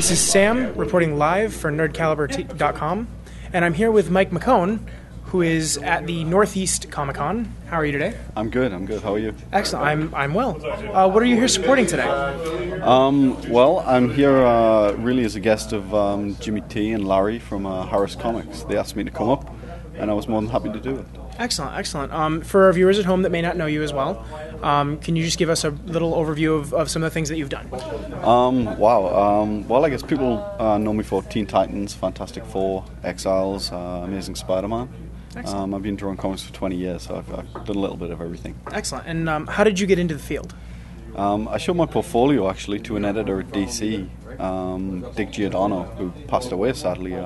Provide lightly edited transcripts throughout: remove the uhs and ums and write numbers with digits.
This is Sam reporting live for NerdCaliber.com, and I'm here with Mike McKone, who is at the Northeast Comic Con. How are you today? I'm good. How are you? Excellent. I'm well. What are you here supporting today? Well, I'm here really as a guest of Jimmy T and Larry from Harris Comics. They asked me to come up, and I was more than happy to do it. Excellent. For our viewers at home that may not know you as well, can you just give us a little overview of some of the things that you've done? Well, I guess people know me for Teen Titans, Fantastic Four, Exiles, Amazing Spider-Man. I've been drawing comics for 20 years, so I've done a little bit of everything. Excellent. And how did you get into the field? I showed my portfolio, actually, to an editor at DC, Dick Giordano, who passed away, sadly,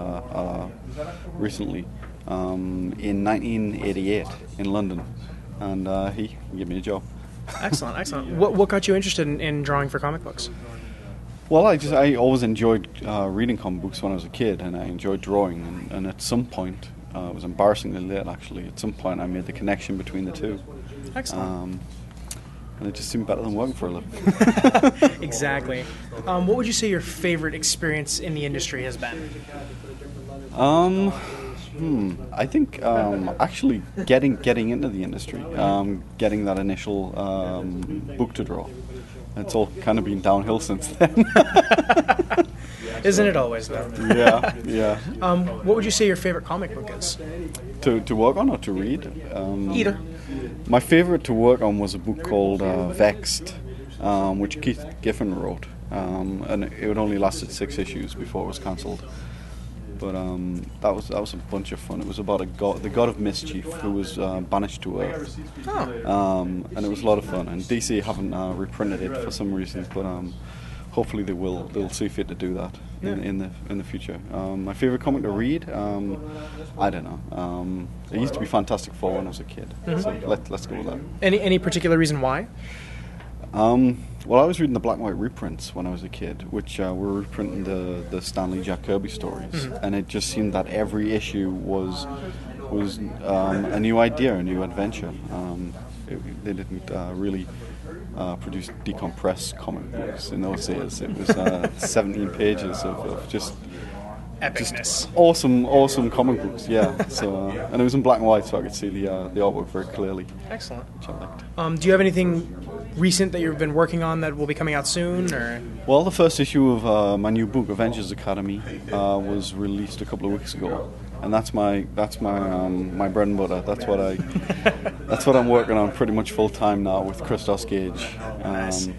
recently. In 1988 in London, and he gave me a job. Excellent. What got you interested in drawing for comic books? Well, I always enjoyed reading comic books when I was a kid, and I enjoyed drawing. And at some point, it was embarrassingly late actually. At some point, I made the connection between the two. Excellent. And it just seemed better than working for a living. Exactly. What would you say your favorite experience in the industry has been? I think actually getting into the industry, getting that initial book to draw. It's all kind of been downhill since then. Isn't it always, though? Yeah. What would you say your favorite comic book is? To work on or to read? Either. My favorite to work on was a book called Vexed, which Keith Giffen wrote, and it only lasted 6 issues before it was cancelled. But that was a bunch of fun. It was about the god of mischief who was banished to Earth. And it was a lot of fun. And DC haven't reprinted it for some reason, but hopefully they will. They'll see fit to do that in the future. My favorite comic to read, I don't know. It used to be Fantastic Four when I was a kid. Mm-hmm. So let's go with that. Any particular reason why? Well, I was reading the black and white reprints when I was a kid, which were reprinting the Stan Lee, Jack Kirby stories, and it just seemed that every issue was a new idea, a new adventure. They didn't really produce decompressed comic books in those days. It was 17 pages of just epicness. Awesome comic books, yeah. So and it was in black and white, so I could see the artwork very clearly. Excellent. Which I liked. Do you have anything recent that you've been working on that will be coming out soon, or? Well, the first issue of my new book, Avengers Academy, was released a couple of weeks ago, and that's my bread and butter. That's what I'm working on pretty much full time now with Christos Gage. Nice.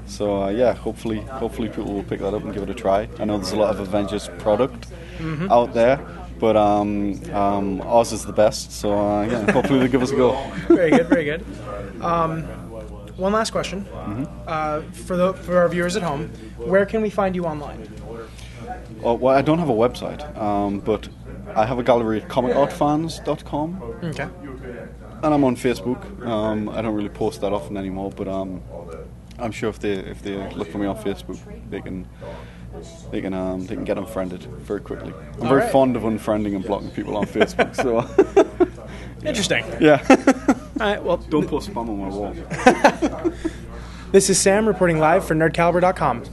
So hopefully people will pick that up and give it a try. I know there's a lot of Avengers product out there, but ours is the best. So hopefully they'll give us a go. Very good. One last question. For our viewers at home, where can we find you online? Well, I don't have a website, but I have a gallery at comicartfans.com. Okay. And I'm on Facebook. I don't really post that often anymore, but I'm sure if they look for me on Facebook, they can get unfriended very quickly. I'm very fond of unfriending and blocking people on Facebook. So interesting. Yeah. All right. Well, don't post spam on my wall. This is Sam reporting live for NerdCaliber.com.